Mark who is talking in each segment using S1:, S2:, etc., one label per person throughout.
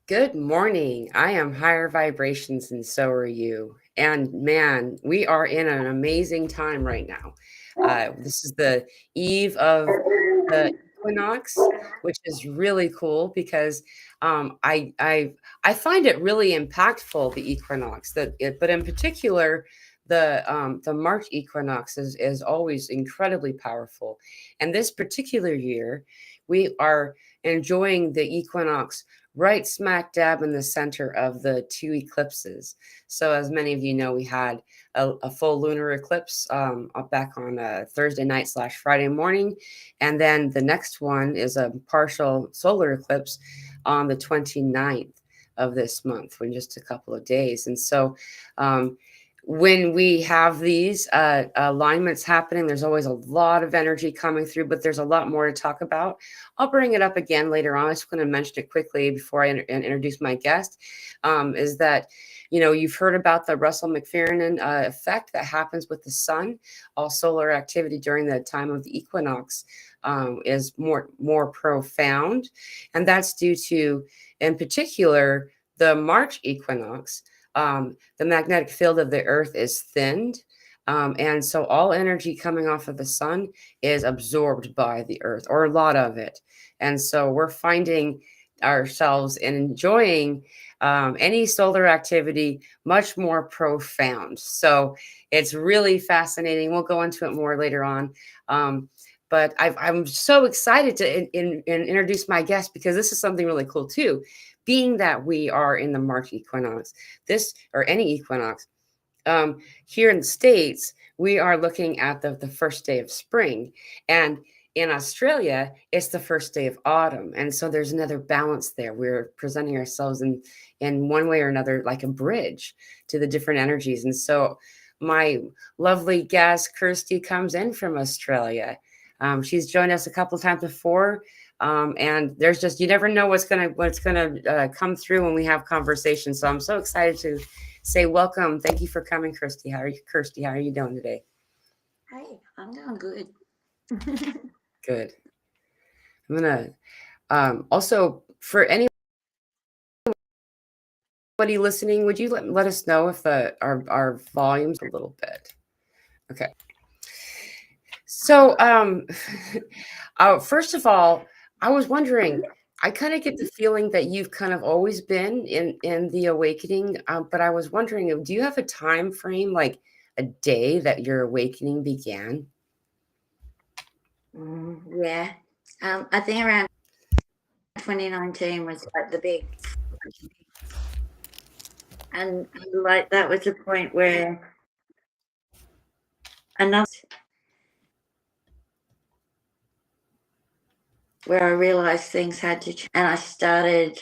S1: Good morning. I am higher vibrations, and so are you. And man, we are in an amazing time right now. This is the eve of the equinox, which is really cool because I find it really impactful, the equinox. But in particular, the March equinox is always incredibly powerful. And this particular year, we are enjoying the equinox right smack dab in the center of the two eclipses. So, as many of you know, we had a full lunar eclipse back on Thursday night / Friday morning. And then the next one is a partial solar eclipse on the 29th of this month, in just a couple of days. And so, when we have these alignments happening, there's always a lot of energy coming through, but there's a lot more to talk about. I'll bring it up again later on. I'm just going to mention it quickly before I introduce my guest. Is that, you've heard about the Russell McFerrin effect that happens with the sun. All solar activity during the time of the equinox is more profound, and that's due to, in particular, the March equinox. The magnetic field of the earth is thinned. And so all energy coming off of the sun is absorbed by the earth, or a lot of it. And so we're finding ourselves and enjoying any solar activity much more profound. So it's really fascinating. We'll go into it more later on. But I'm so excited to introduce my guest, because this is something really cool too. Being that we are in the March equinox, or any equinox, here in the States, we are looking at the first day of spring. And in Australia, it's the first day of autumn. And so there's another balance there. We're presenting ourselves in one way or another, like a bridge to the different energies. And so my lovely guest, Kirsty, comes in from Australia. She's joined us a couple of times before. And there's just, you never know what's gonna come through when we have conversations. So I'm so excited to say welcome. Thank you for coming, Kirsty. How are you doing today?
S2: Hey, I'm doing good.
S1: Good. I'm gonna also, for anybody listening, would you let us know if our volume's a little bit? Okay. So first of all, I was wondering, I kind of get the feeling that you've kind of always been in the awakening, but I was wondering, do you have a time frame, like a day that your awakening began?
S2: Yeah. I think around 2019 was like the big, and like that was the point where another, where I realized things had to change, and I started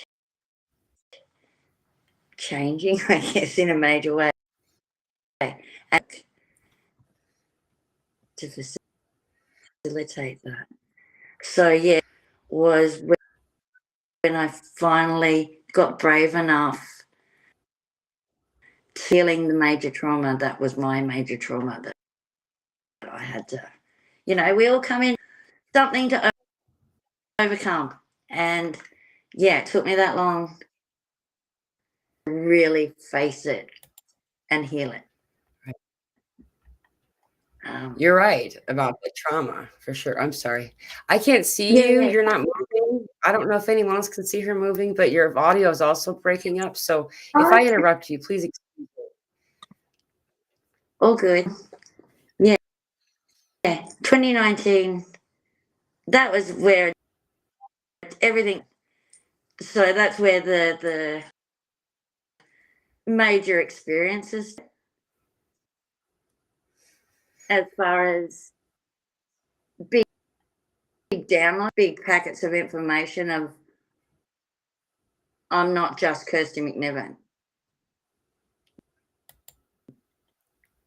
S2: changing, I guess, in a major way, and to facilitate that. So yeah, was when I finally got brave enough, healing the major trauma that was my major trauma that I had to, we all come in something to overcome. And yeah, it took me that long to really face it and heal it.
S1: You're right about the trauma, for sure. I'm sorry. I can't see you.
S2: Yeah.
S1: You're not moving. I don't know if anyone else can see her moving, but your audio is also breaking up. So if I interrupt you, please excuse me.
S2: All good. Yeah. 2019, that was where everything, so that's where the major experiences, as far as big download, big packets of information of, I'm not just Kirsty McNiven.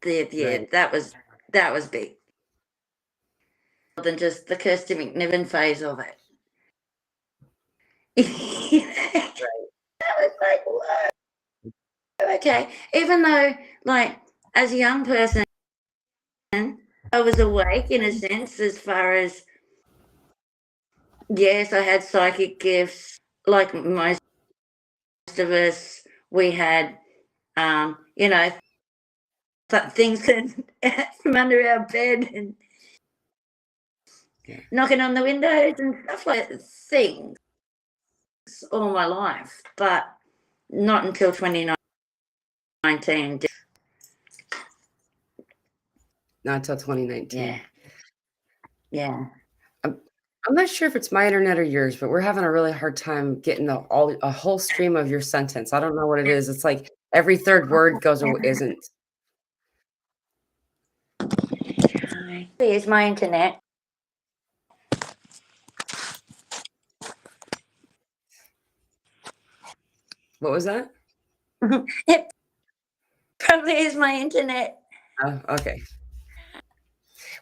S1: Right.
S2: That was big. More than just the Kirsty McNiven phase of it. I was like, whoa, okay. Even though, like, as a young person, I was awake in a sense, as far as, yes, I had psychic gifts, like most of us, we had, you know, things from under our bed and knocking on the windows and stuff like that. Things all my life, but not until 2019.
S1: Not until 2019.
S2: Yeah. Yeah.
S1: I'm not sure if it's my internet or yours, but we're having a really hard time getting a whole stream of your sentence. I don't know what it is. It's like every third word goes isn't.
S2: Here's my internet.
S1: What was that?
S2: It probably is my internet.
S1: Oh, okay.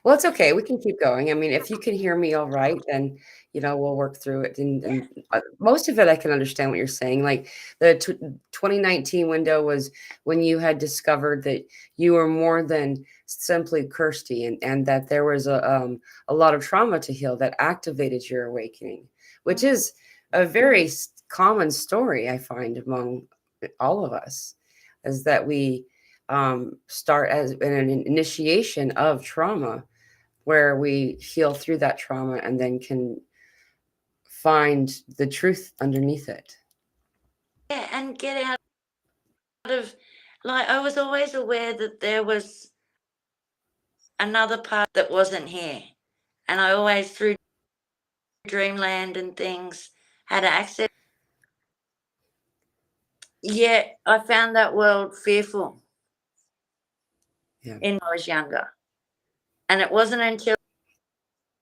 S1: Well, it's okay. We can keep going. I mean, if you can hear me all right, then we'll work through it. And most of it, I can understand what you're saying. Like the 2019 window was when you had discovered that you were more than simply Kirsty, and that there was a lot of trauma to heal that activated your awakening, which is a very common story I find among all of us, is that we start as an initiation of trauma, where we heal through that trauma and then can find the truth underneath it.
S2: Yeah, and get out of, like, I was always aware that there was another part that wasn't here. And I always, through dreamland and things, had access. Yet I found that world fearful when I was younger. And it wasn't until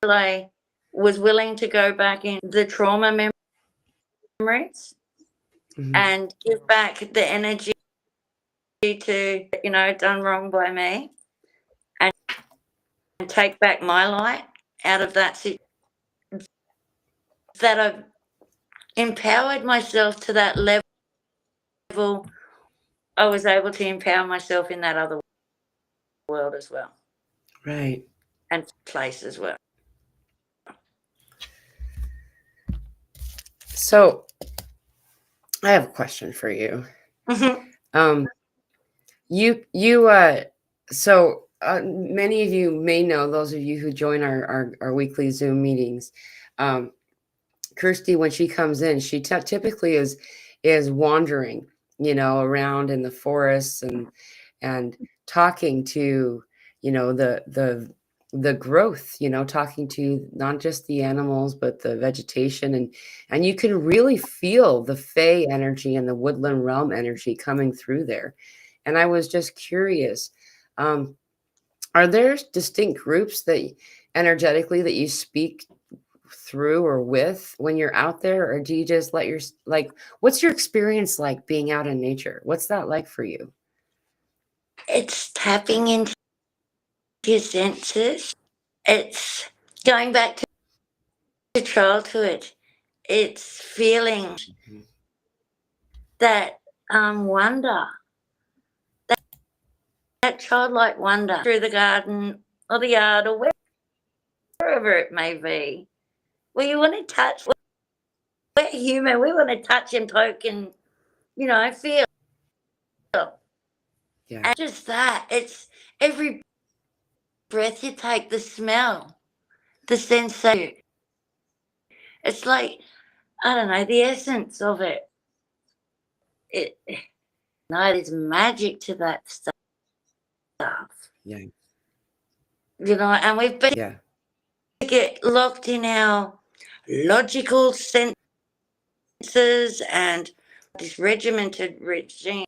S2: I was willing to go back in the trauma memories and give back the energy to, done wrong by me, and take back my light out of that that I've empowered myself to that level. I was able to empower myself in that other world as well.
S1: Right.
S2: And place as well.
S1: So I have a question for you. So many of you may know, those of you who join our weekly Zoom meetings, Kirsty, when she comes in, she typically is wandering, around in the forests and talking to, the growth, talking to not just the animals, but the vegetation. And you can really feel the Fae energy and the woodland realm energy coming through there. And I was just curious, are there distinct groups that energetically that you speak through or with when you're out there, or do you just what's your experience like being out in nature? What's that like for you?
S2: It's tapping into your senses. It's going back to childhood. It's feeling that wonder, that childlike wonder through the garden or the yard or wherever it may be. Well, you want to touch. We're human. We want to touch and poke and, feel.
S1: Yeah.
S2: And just that. It's every breath you take, the smell, the sensation. It's like, I don't know, the essence of it. There's magic to that stuff.
S1: Yeah.
S2: And we've been to get locked in our logical senses and this regimented regime.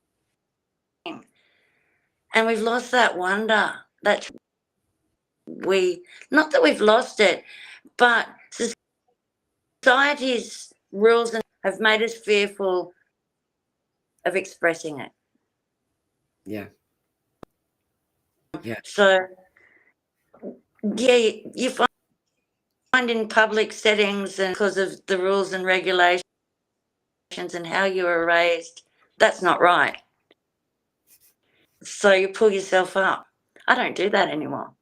S2: And we've lost that wonder. Not that we've lost it, but society's rules have made us fearful of expressing it.
S1: Yeah. Yeah.
S2: So, you find in public settings, and because of the rules and regulations and how you were raised, that's not right. So you pull yourself up. I don't do that anymore.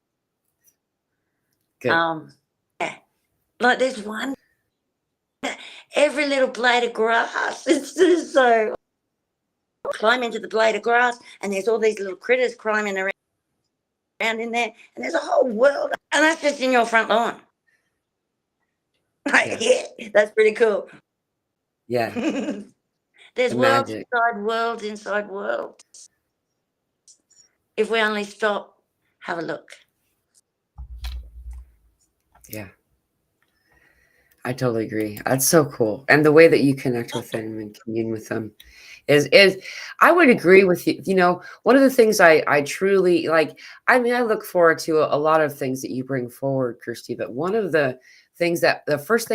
S1: Good.
S2: Like there's one, every little blade of grass. It's just so climb into the blade of grass, and there's all these little critters climbing around in there, and there's a whole world, and that's just in your front lawn.
S1: Yeah.
S2: Yeah, that's pretty cool.
S1: Yeah.
S2: There's
S1: The
S2: worlds
S1: magic.
S2: inside worlds inside worlds. If we only stop, have a look.
S1: Yeah. I totally agree. That's so cool. And the way that you connect with them and commune with them is I would agree with you. You know, one of the things I truly like, I mean, I look forward to a lot of things that you bring forward, Kirsty, but one of the things that the first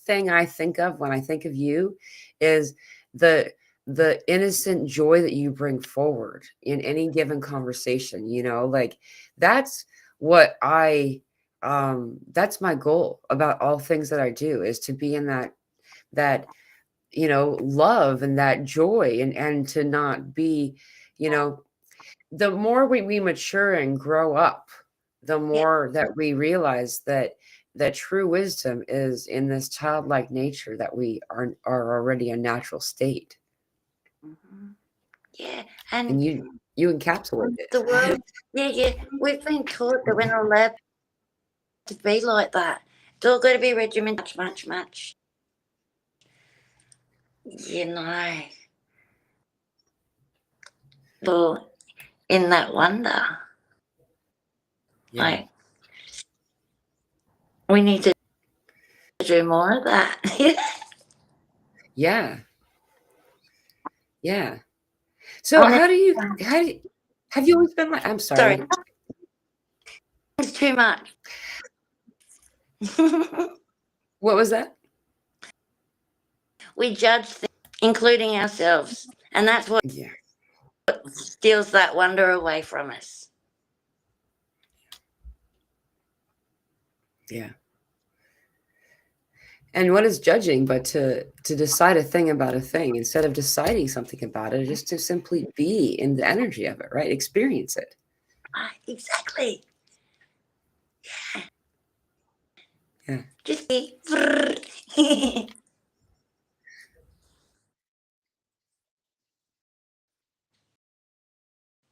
S1: thing I think of when I think of you is the the innocent joy that you bring forward in any given conversation, you know, like that's what that's my goal about all things that I do is to be in that you know love and that joy and to not be you know the more we mature and grow up the
S2: Yeah.
S1: more that we realize that true wisdom is in this childlike nature that we are already a natural state
S2: Mm-hmm. Yeah, and
S1: and you encapsulate
S2: the world,
S1: it.
S2: yeah, we've been taught that we're not allowed to be like that. It's all got to be regimented, much. You know, well, in that wonder,
S1: Yeah,
S2: like we need to do more of that.
S1: yeah, yeah. So
S2: I mean,
S1: how do you, have you always been like I'm
S2: sorry,
S1: sorry.
S2: it's too much.
S1: What was that?
S2: We judge things, including ourselves, and that's what
S1: Yeah,
S2: steals that wonder away from us.
S1: yeah. And what is judging but to decide a thing about a thing instead of deciding something about it, just to simply be in the energy of it, right? Experience it.
S2: Exactly.
S1: Yeah.
S2: Just be.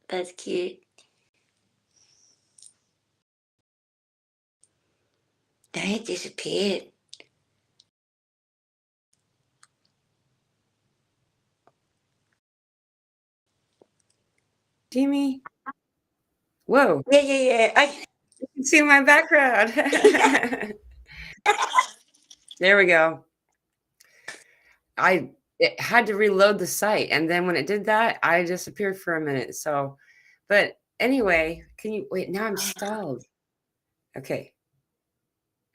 S2: That's cute. No, it disappeared.
S1: Jimmy. Whoa.
S2: Yeah.
S1: You can see my background. There we go. It had to reload the site. And then when it did that, I disappeared for a minute. So, but anyway, can you wait? Now I'm stalled. Okay.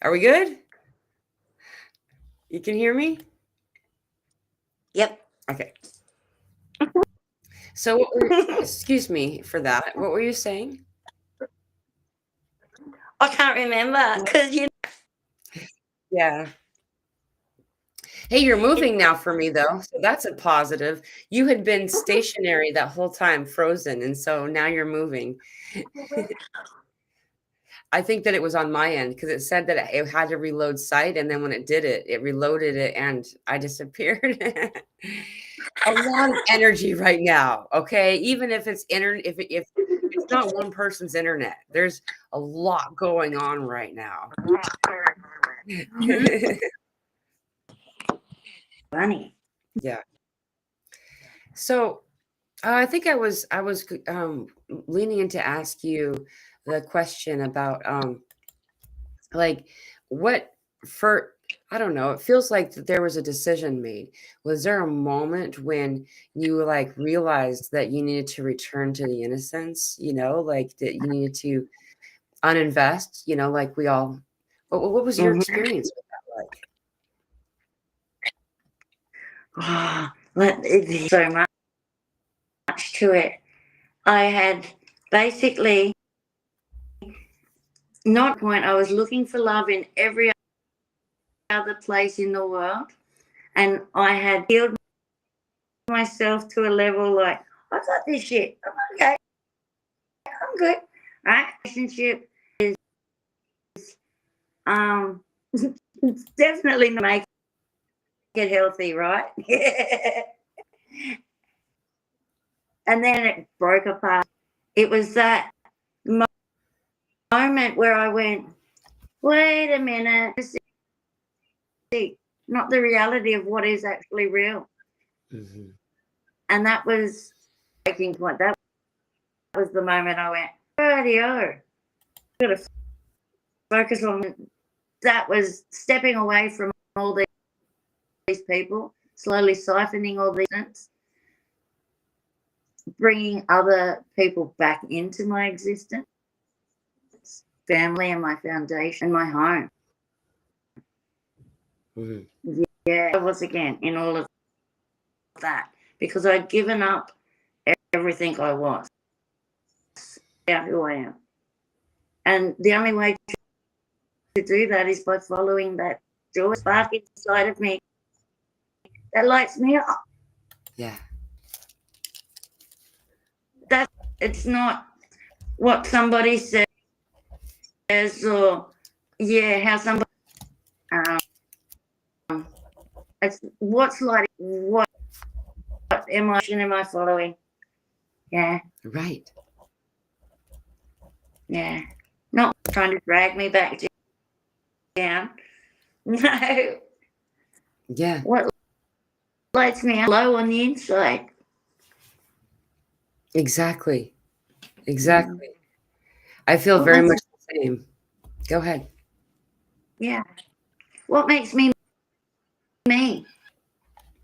S1: Are we good? You can hear me?
S2: Yep.
S1: Okay. So, excuse me for that. What were you saying?
S2: I can't remember because
S1: Yeah. Hey, you're moving now for me though, so that's a positive. You had been stationary that whole time, frozen, and so now you're moving. I think that it was on my end because it said that it had to reload site, and then when it did it, it reloaded it, and I disappeared. A lot of energy right now. Okay, even if it's if it's not one person's internet, there's a lot going on right now.
S2: funny.
S1: Yeah. So I think I was leaning in to ask you the question about like what for I don't know, it feels like that there was a decision made. Was there a moment when you like realized that you needed to return to the innocence, you know, like that you needed to uninvest, you know, like we all what was your
S2: Mm-hmm.
S1: experience with that like?
S2: Oh, there's so much to it. I had basically not point. I was looking for love in every other place in the world, and I had healed myself to a level like I got this shit. I'm okay. I'm good. Right? Relationship is um definitely not make it healthy, right? and then it broke apart. It was that moment where I went, wait a minute, not the reality of what is actually real.
S1: Mm-hmm.
S2: And that was breaking point. That was the moment I went, radio. I've got to focus on. That was stepping away from all these people, slowly siphoning all these things, bringing other people back into my existence, family and my foundation and my home. Mm-hmm. Yeah, I was again in all of that because I'd given up everything I was, who I am. And the only way to do that is by following that joy spark inside of me that lights me up.
S1: Yeah.
S2: It's not what somebody says or how somebody it's what's lighting, what emotion am I following? Yeah.
S1: Right.
S2: Yeah. Not trying to drag me back down. No.
S1: Yeah.
S2: What lights me up low on the inside.
S1: Exactly. Exactly. I feel very much the same. Go ahead.
S2: Yeah. What makes me me?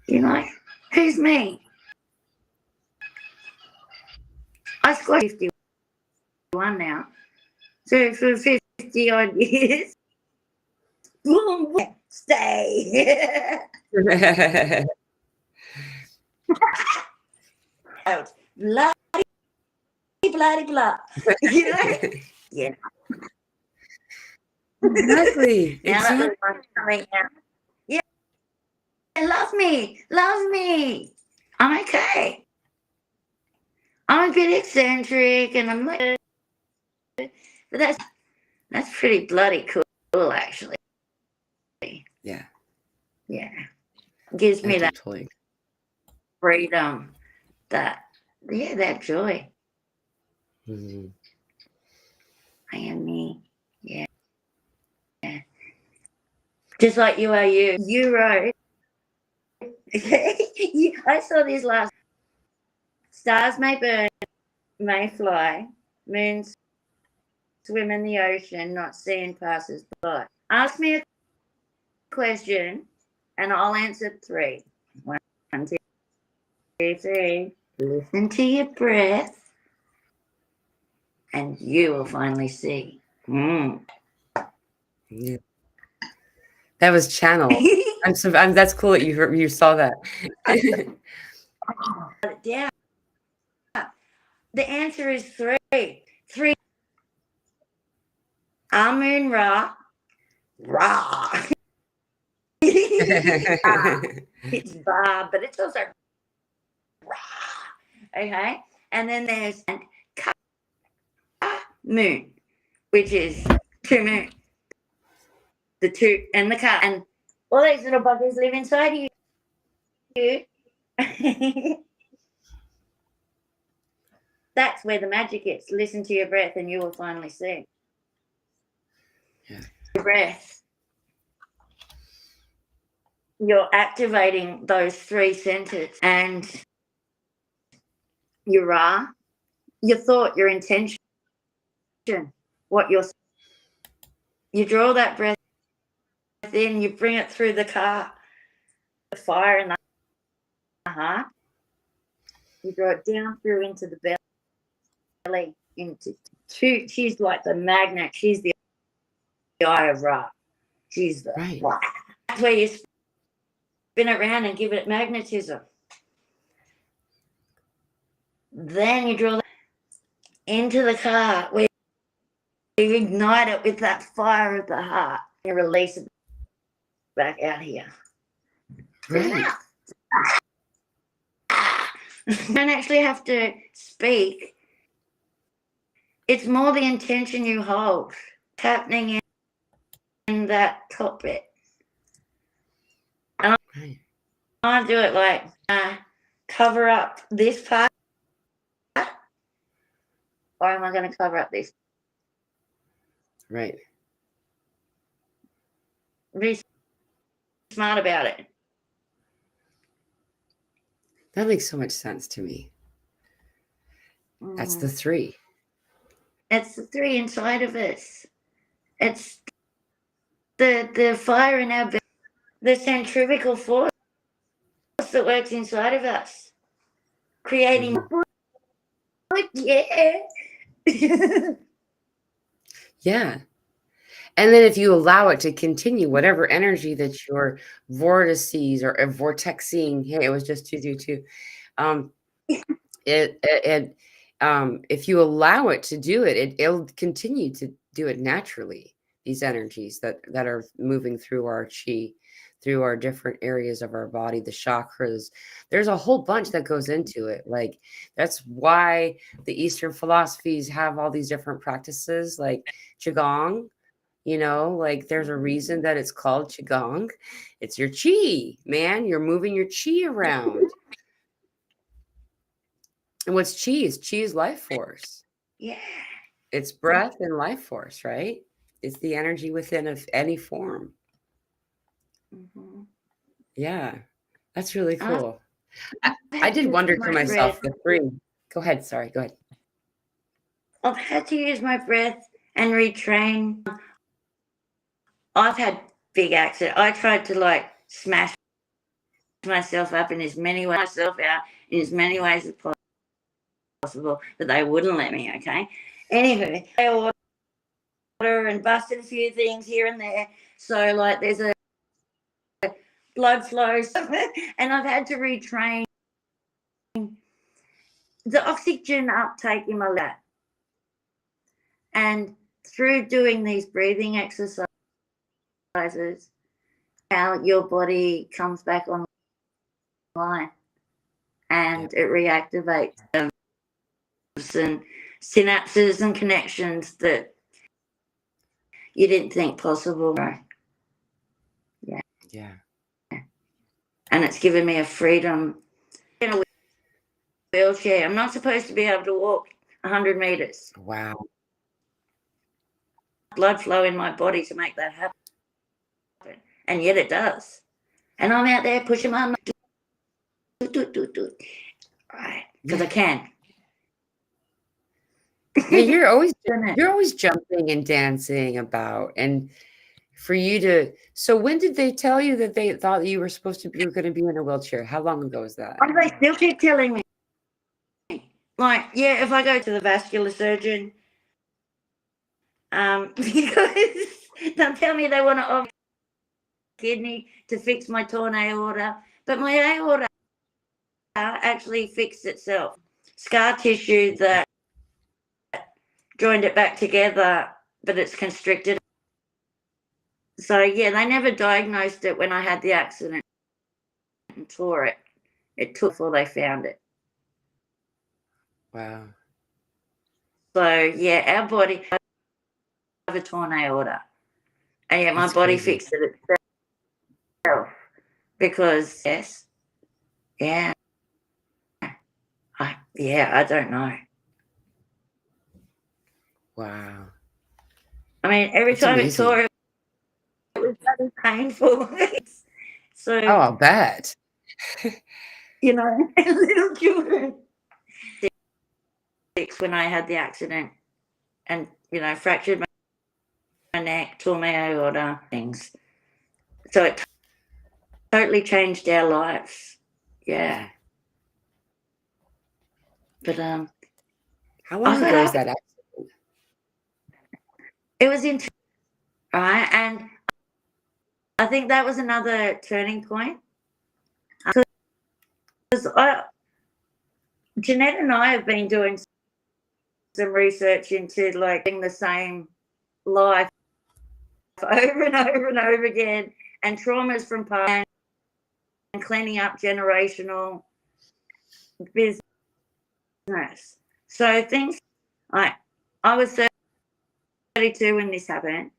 S2: You know? Who's me? I scored 51 now. So for 50 odd years, boom, stay. Out. Blah, blah, blah. You know? Yeah.
S1: Exactly.
S2: Now
S1: Exactly.
S2: that I'm coming out. Yeah. Love me. Love me. I'm okay. I'm a bit eccentric and I'm like, but that's pretty bloody cool, actually.
S1: Yeah.
S2: Yeah. Gives me that
S1: Totally.
S2: freedom, that joy.
S1: Mm-hmm.
S2: I am me. Yeah. Just like you are you. You wrote. I saw this last. Stars may burn, may fly, moons swim in the ocean, not seeing passers by. Ask me a question, and I'll answer 3. 1, 2, 3. Listen to your breath, and you will finally see.
S1: Yeah. That was channeled. That's cool that you saw that.
S2: Yeah. The answer is 3. 3. Amun Ra. Ra. It's Ba, but it's also Ra. Okay. And then there's Ka Moon, which is 2 moon. The 2 and the Ka. And all these little buggers live inside you. That's where the magic is. Listen to your breath and you will finally see.
S1: Yeah.
S2: Your breath. You're activating those 3 centers, and your Ra, your thought, your intention, what you draw that breath in, you bring it through the fire in the heart, you draw it down through into the belly, into 2. She's like the magnet. She's the eye of Ra. She's the
S1: right.
S2: That's where you spin it around and give it magnetism. Then you draw that into the car where you ignite it with that fire of the heart and release it back out here.
S1: Right.
S2: You don't actually have to speak. It's more the intention you hold. It's happening in that top bit. And I do it like cover up this part or am I going to cover up this?
S1: Right.
S2: Be smart about it.
S1: That makes so much sense to me. That's the 3.
S2: It's the 3 inside of us. It's the fire in our belly, the centrifugal force that works inside of us, creating. Yeah.
S1: Yeah. And then if you allow it to continue, whatever energy that your vortices or vortexing, hey, it was just 222. If you allow it to do it, it'll continue to do it naturally. These energies that are moving through our chi, through our different areas of our body, the chakras. There's a whole bunch that goes into it. Like that's why the Eastern philosophies have all these different practices, like qigong. Like there's a reason that it's called qigong. It's your chi, man. You're moving your chi around. And what's chi is? Chi is life force.
S2: Yeah.
S1: It's breath and life force, right? It's the energy within of any form.
S2: Mm-hmm.
S1: Yeah, that's really cool. I did wonder to myself,
S2: breath.
S1: the 3. Go ahead. Sorry. Go ahead.
S2: I've had to use my breath and retrain. I've had big accidents. I tried to smash myself up in as many ways, myself out in as many ways as possible, but they wouldn't let me. Okay. Anyway, I order and busted a few things here and there. So there's a blood flow, and I've had to retrain the oxygen uptake in my lap. And through doing these breathing exercises, how your body comes back online and it reactivates and synapses and connections that you didn't think possible. Yeah.
S1: Yeah.
S2: And it's given me a freedom in a wheelchair. I'm not supposed to be able to walk 100 meters.
S1: Wow.
S2: Blood flow in my body to make that happen. And yet it does. And I'm out there pushing my right, because I can.
S1: Yeah, you're always jumping and dancing about, and for you to. So when did they tell you that they thought you were going to be in a wheelchair? How long ago was that?
S2: They still keep telling me. If I go to the vascular surgeon, because they'll tell me they want to off kidney to fix my torn aorta, but my aorta actually fixed itself. Scar tissue that joined it back together, but it's constricted. So yeah, they never diagnosed it when I had the accident and tore it. It took before they found it.
S1: Wow.
S2: So yeah, our body have a torn aorta, and yet my body fixed it itself because I don't know.
S1: Wow.
S2: I mean, every time it tore, it was very painful. So
S1: I'll bet.
S2: Little children. When I had the accident, and fractured my neck, tore my aorta, things. So it totally changed our lives. Yeah. But
S1: how long ago was that accident?
S2: It was in right, and I think that was another turning point. Because Jeanette and I have been doing some research into living the same life over and over and over again, and traumas from past, and cleaning up generational business. So things I was 32 when this happened.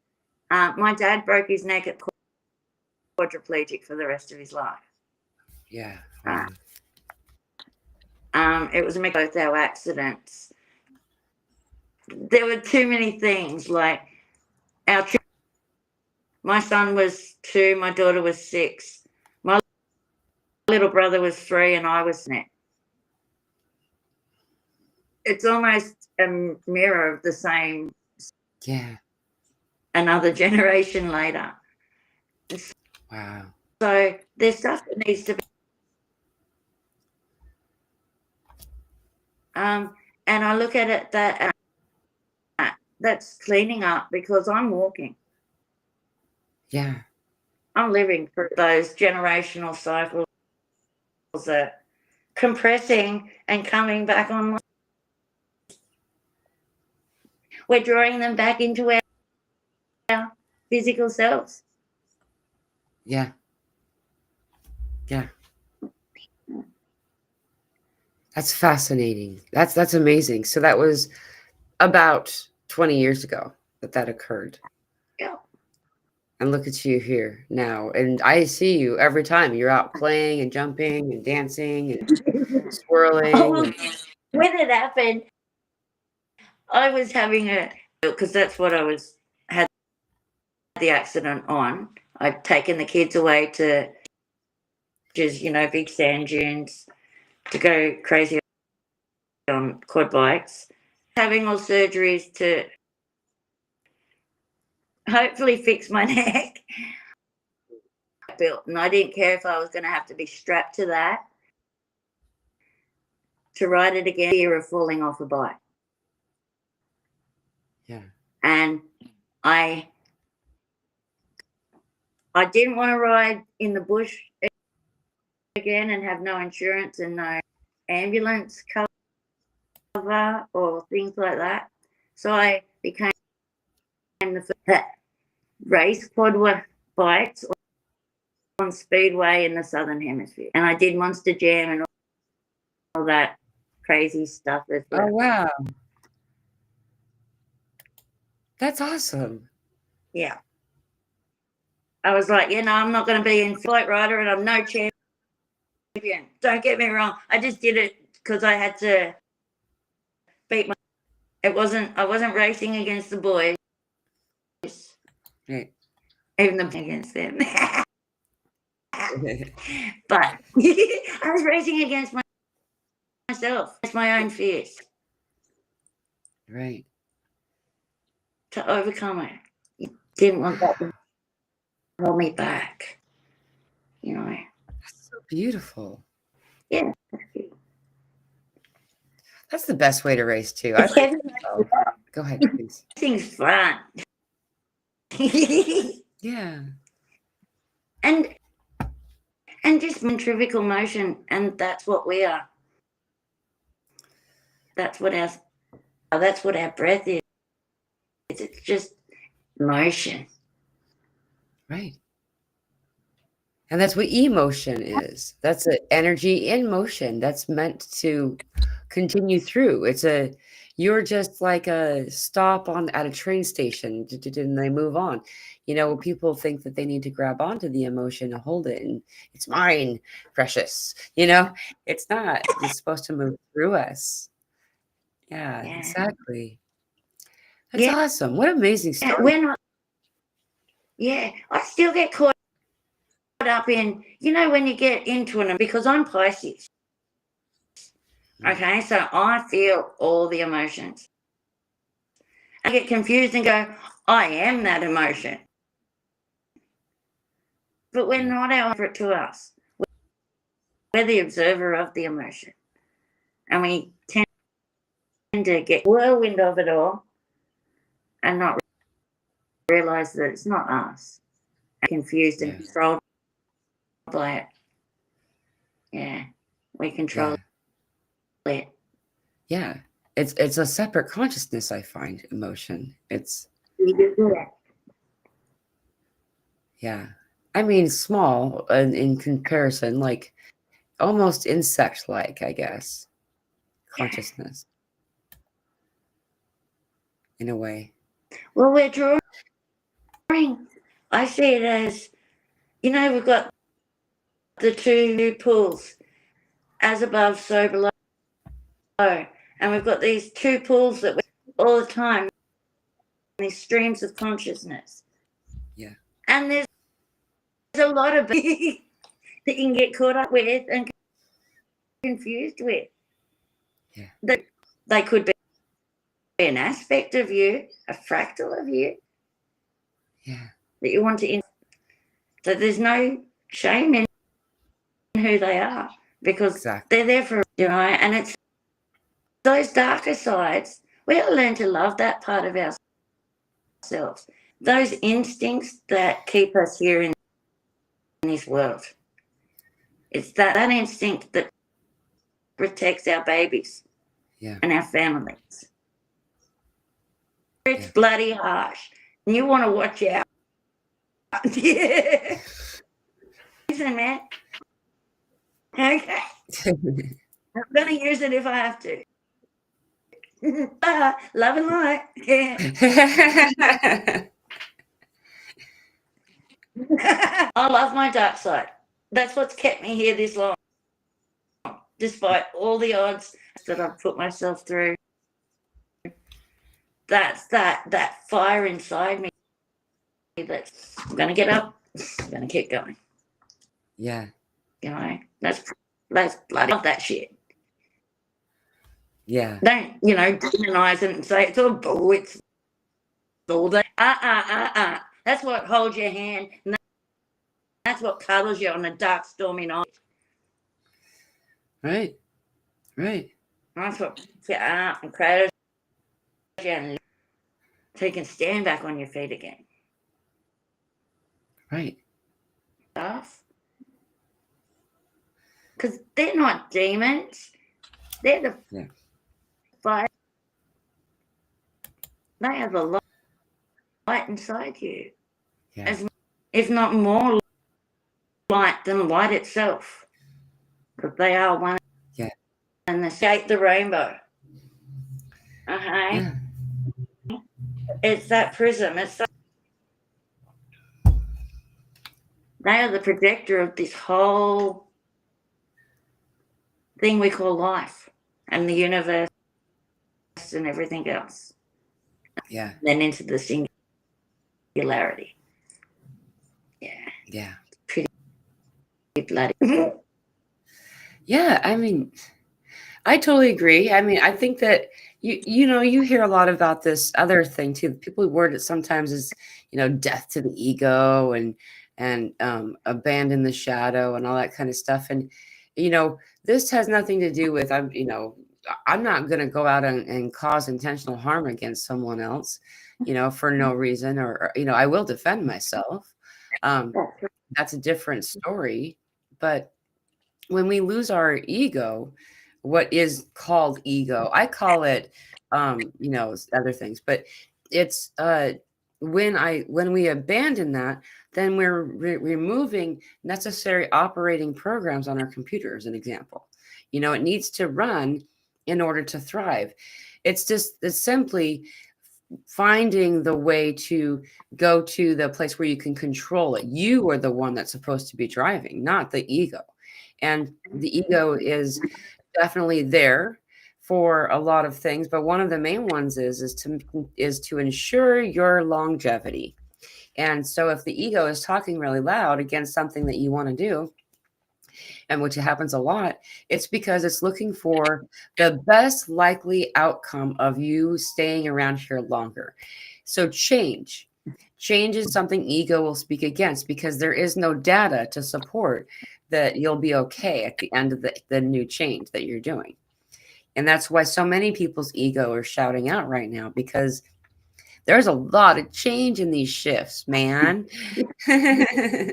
S2: My dad broke his neck at quadriplegic for the rest of his life.
S1: Yeah.
S2: It was both our accidents. there were too many things. Like my son was 2, my daughter was 6, my little brother was 3, and I was net. It's almost a mirror of the same.
S1: Yeah.
S2: Another generation later.
S1: Wow.
S2: So there's stuff that needs to be. And I look at it that's cleaning up, because I'm walking.
S1: Yeah.
S2: I'm living through those generational cycles that compressing and coming back on. We're drawing them back into our physical selves.
S1: Yeah. Yeah. That's fascinating. That's amazing. So that was about 20 years ago that occurred.
S2: Yeah.
S1: And look at you here now. And I see you every time. You're out playing and jumping and dancing and swirling.
S2: Oh, when it happened, I was having because that's what had the accident on. I'd taken the kids away to just, big sand dunes to go crazy on quad bikes, having all surgeries to hopefully fix my neck. And I didn't care if I was going to have to be strapped to that to ride it again. Fear of falling off a bike.
S1: Yeah.
S2: And I didn't want to ride in the bush again and have no insurance and no ambulance cover or things like that. So I became the first that race quad bikes on Speedway in the Southern Hemisphere. And I did Monster Jam and all that crazy stuff as well.
S1: Oh, wow. That's awesome.
S2: Yeah. I was like, I'm not going to be in Flight Rider and I'm no champion. Don't get me wrong. I just did it because I had to beat I wasn't racing against the boys.
S1: Right.
S2: Even though against them. But I was racing against myself. It's my own fears.
S1: Right.
S2: To overcome it. You didn't want that to hold me back.
S1: That's so beautiful.
S2: Yeah.
S1: That's the best way to race too. Go ahead, please.
S2: Things fun.
S1: Yeah.
S2: And just centrifugal motion, and that's what we are. That's what our breath is. It's just motion.
S1: Right. And that's what emotion is. That's an energy in motion that's meant to continue through. You're just like a stop at a train station and they move on. People think that they need to grab onto the emotion and hold it and it's mine, precious. It's not. It's supposed to move through us. Yeah. Exactly. That's awesome. What an amazing story.
S2: I still get caught up in, when you get into it, because I'm Pisces. Okay, so I feel all the emotions. I get confused and go, I am that emotion. But we're not it to us. We're the observer of the emotion. And we tend to get whirlwind of it all and not realize that it's not us. Confused and controlled by it. Yeah, we control it.
S1: Yeah. It's a separate consciousness, I find, emotion. Yeah. I mean, small in comparison, like almost insect-like, I guess. Consciousness. In a way.
S2: Well, we're drawing. I see it as, we've got the 2 pools, as above, so below. And we've got these 2 pools that all the time, these streams of consciousness.
S1: Yeah.
S2: And there's a lot of that you can get caught up with and confused with.
S1: Yeah.
S2: They could be an aspect of you, a fractal of you.
S1: Yeah.
S2: That you want to. So there's no shame in who they are, because
S1: Exactly.
S2: they're there for, and it's those darker sides. We got to learn to love that part of ourselves. Those instincts that keep us here in this world. It's that instinct that protects our babies and our families. It's bloody harsh. And you want to watch out. Yeah. Listen, man. Okay. I'm going to use it if I have to. Love and light. Yeah. I love my dark side. That's what's kept me here this long, despite all the odds that I've put myself through. That's that fire inside me that's I'm going to get up. I'm going to keep going.
S1: Yeah.
S2: That's bloody love that shit.
S1: Yeah.
S2: Don't, demonize it and say it's all bull, it's all that. That's what holds your hand, and that's what cuddles you on a dark, stormy night.
S1: Right.
S2: That's what picks you up and cradles you, and so you can stand back on your feet again.
S1: Right.
S2: Because they're not demons. They're the fire. They have a light inside you.
S1: Yeah.
S2: If not more light than light itself. Because they are one.
S1: Yeah.
S2: And they shape the rainbow.
S1: Yeah.
S2: It's that prism. They are the projector of this whole thing we call life and the universe and everything else.
S1: Yeah.
S2: Then into the singularity.
S1: Yeah.
S2: Pretty bloody.
S1: Yeah. I mean, I totally agree. I mean, I think that you hear a lot about this other thing too. People word it sometimes as, death to the ego and abandon the shadow and all that kind of stuff. And, this has nothing to do with, I'm not going to go out and cause intentional harm against someone else, for no reason, or I will defend myself. That's a different story. But when we lose our ego, what is called ego, I call it, other things, but it's, when we abandon that, then we're removing necessary operating programs on our computer, as an example. It needs to run in order to thrive. It's simply finding the way to go to the place where you can control it. You are the one that's supposed to be driving, not the ego. And the ego is definitely there for a lot of things, but one of the main ones is to ensure your longevity. And so if the ego is talking really loud against something that you want to do, and which happens a lot, it's because it's looking for the best likely outcome of you staying around here longer. So change is something ego will speak against, because there is no data to support that you'll be okay at the end of the new change that you're doing. And that's why so many people's ego are shouting out right now, because there's a lot of change in these shifts, man.
S2: Yeah,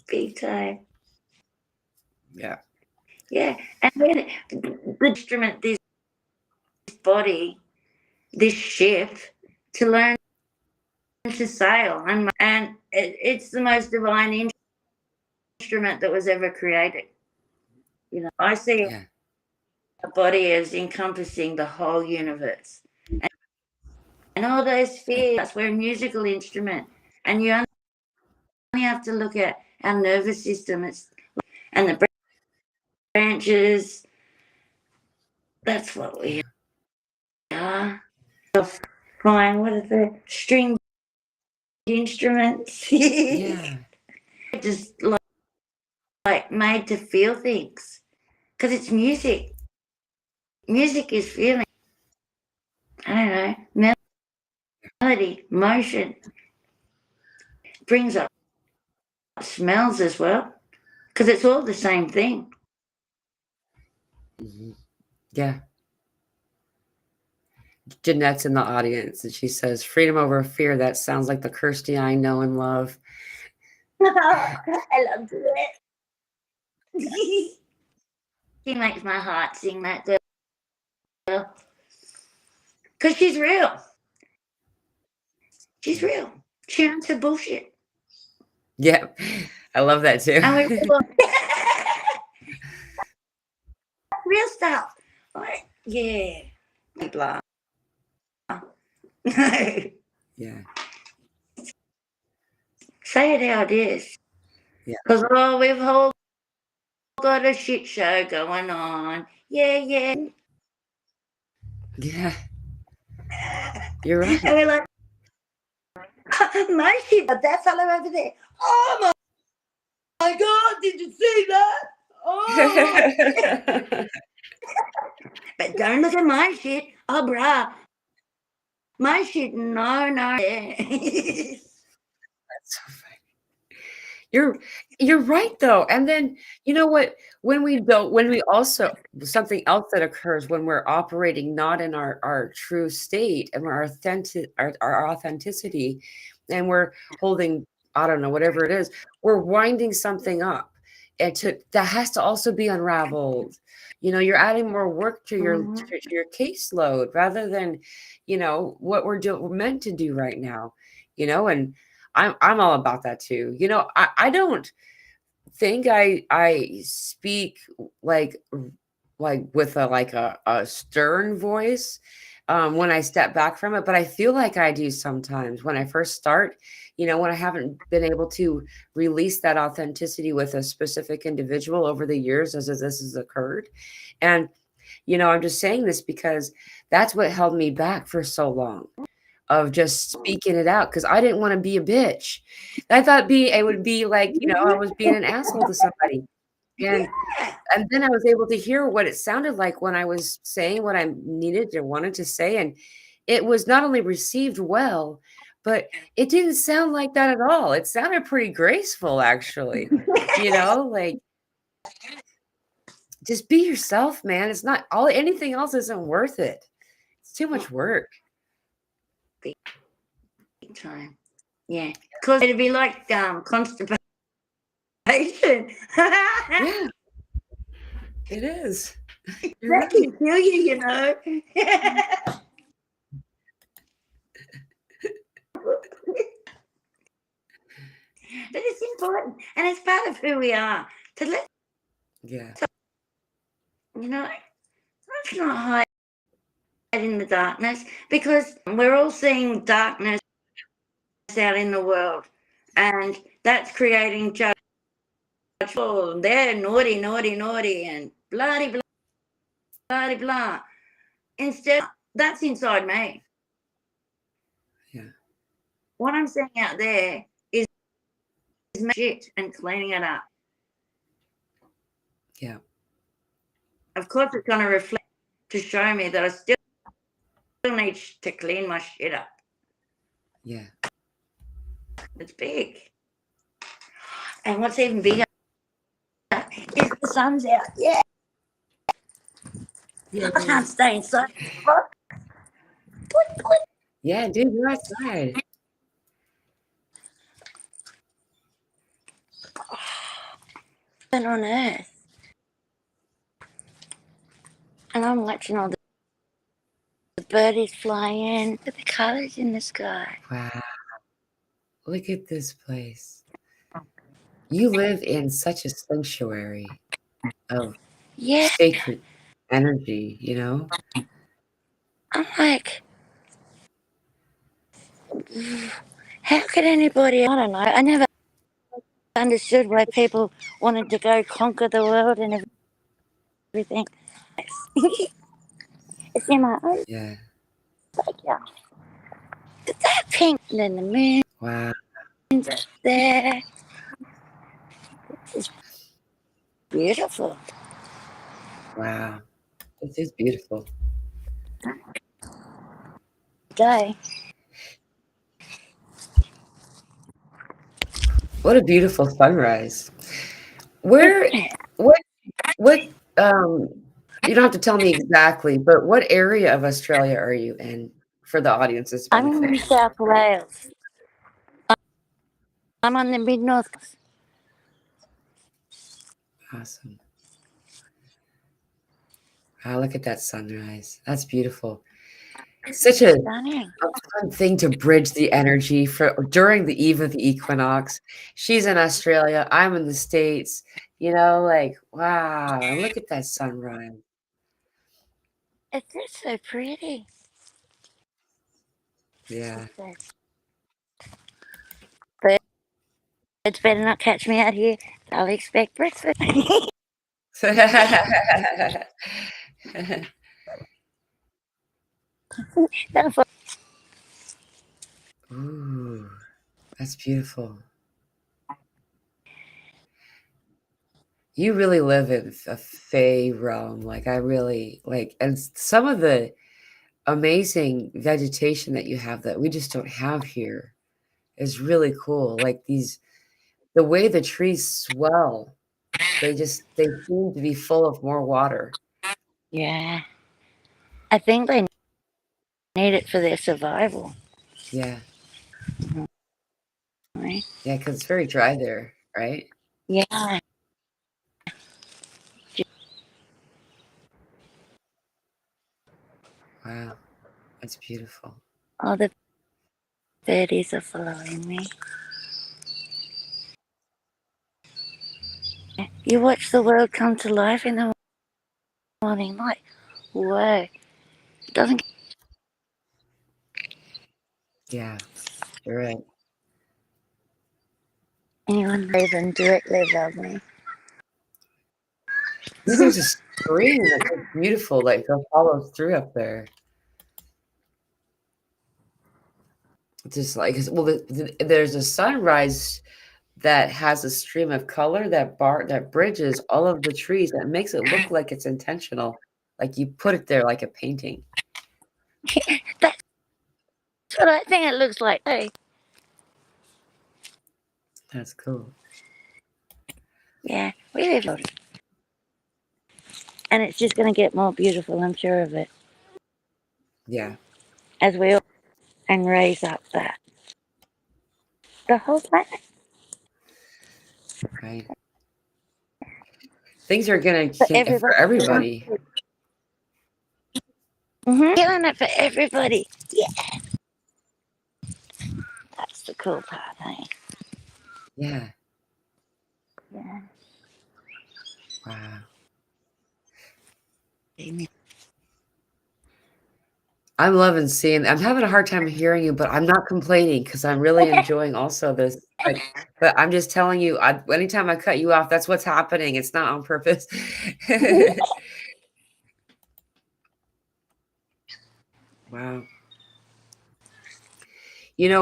S2: big time.
S1: Yeah.
S2: And then the instrument, this body, this ship, to learn to sail, and it's the most divine instrument that was ever created. I see a body as encompassing the whole universe, and all those spheres. We're a musical instrument, and you only have to look at our nervous system. And the branches That's what we are. Fine, what are the string instruments?
S1: Yeah.
S2: Just like made to feel things. Because it's music. Music is feeling. I don't know. Melody, motion. Brings up smells as well. Because it's all the same thing.
S1: Mhm. Yeah. Jeanette's in the audience and she says, freedom over fear. That sounds like the Kirsty I know and love.
S2: I love it. She makes my heart sing, that girl. Because she's real. She's real. She don't answer bullshit.
S1: Yeah. I love that too.
S2: And we're real stuff. Like, yeah. Blah. No.
S1: Yeah.
S2: Say it how it is.
S1: Yeah.
S2: Because, we've all got a shit show going on. Yeah.
S1: Yeah. You're right.
S2: And we're like, my shit, but that fellow over there. Oh my God, did you see that? Oh. But don't look at my shit. Oh, bruh. My shit, no.
S1: That's so funny. You're right though. And then you know what? When we also something else that occurs when we're operating not in our true state and our authenticity, and we're holding, I don't know, whatever it is, we're winding something up. And that has to also be unraveled. You're adding more work to your caseload rather than, what we're meant to do right now, and I'm all about that too. I don't think I speak with a stern voice when I step back from it, but I feel like I do sometimes when I first start, when I haven't been able to release that authenticity with a specific individual over the years as this has occurred. And I'm just saying this because that's what held me back for so long, of just speaking it out, because I didn't want to be a bitch. I thought it would be like, I was being an asshole to somebody. And then I was able to hear what it sounded like when I was saying what I needed or wanted to say. And it was not only received well, but it didn't sound like that at all. It sounded pretty graceful, actually. Like, just be yourself, man. It's not anything else isn't worth it. It's too much work.
S2: Big time. Yeah. Because it'd be like constipation.
S1: Yeah, it is. You're
S2: That can
S1: right.
S2: kill you, But it's important, and it's part of who we are. To let
S1: Yeah.
S2: let's not hide in the darkness, because we're all seeing darkness out in the world, and that's creating judgment. Oh, they're naughty, and blah blah blah blah. Instead, that's inside me.
S1: Yeah.
S2: What I'm seeing out there is shit and cleaning it up.
S1: Yeah.
S2: Of course, it's going to reflect to show me that I still need to clean my shit up.
S1: Yeah.
S2: It's big. And what's even bigger is the sun's out. Yeah.
S1: Yeah.
S2: I can't stay inside.
S1: Yeah, dude, you're outside.
S2: And on Earth. And I'm watching all the birdies flying. Look at the colours in the sky.
S1: Wow. Look at this place. You live in such a sanctuary of sacred energy,
S2: I'm like, how could anybody? I don't know. I never understood why people wanted to go conquer the world and everything. It's in my own
S1: Yeah.
S2: backyard. That pink and the moon's
S1: Wow.
S2: up there. It's beautiful.
S1: Wow. This is beautiful.
S2: Day.
S1: What a beautiful sunrise. Where what what you don't have to tell me exactly, but what area of Australia are you in for the audience's
S2: I'm in
S1: benefit?
S2: New South Wales. I'm on the mid north coast.
S1: Awesome. Wow, look at that sunrise. That's beautiful. Such a
S2: Stunning.
S1: fun thing to bridge the energy for during the eve of the equinox. She's in Australia, I'm in the States, like, wow, and look at that sunrise.
S2: It's just so pretty.
S1: Yeah.
S2: Birds better not catch me out here. I'll expect breakfast.
S1: Ooh, that's beautiful. You really live in a Fae realm, like, I really like and some of the amazing vegetation that you have that we just don't have here is really cool, like, the way the trees swell, they seem to be full of more water.
S2: Yeah. I think they need it for their survival.
S1: Yeah.
S2: Right?
S1: Yeah, because it's very dry there, right?
S2: Yeah.
S1: Wow, that's beautiful.
S2: All the birdies are following me. You watch the world come to life in the morning light. Whoa. It doesn't
S1: Yeah, you're right.
S2: anyone even directly above me.
S1: See, there's a stream that's so beautiful, like, that follows through up there. Just like well, there's a sunrise that has a stream of color that bridges all of the trees, that makes it look like it's intentional, like you put it there like a painting.
S2: That's what I think it looks like. Hey.
S1: That's cool.
S2: Yeah, we live on it. And it's just going to get more beautiful, I'm sure of it,
S1: Yeah,
S2: as we all and raise up the whole planet
S1: right. Things are gonna
S2: for
S1: for
S2: everybody.
S1: everybody.
S2: Killing it for everybody. Yeah, that's the cool part, hey?
S1: Yeah.
S2: Yeah.
S1: Wow.
S2: Amen.
S1: I'm loving seeing I'm having a hard time hearing you, but I'm not complaining because 'cause I'm really enjoying also this, but I'm just telling you, anytime I cut you off, that's what's happening, it's not on purpose. Wow.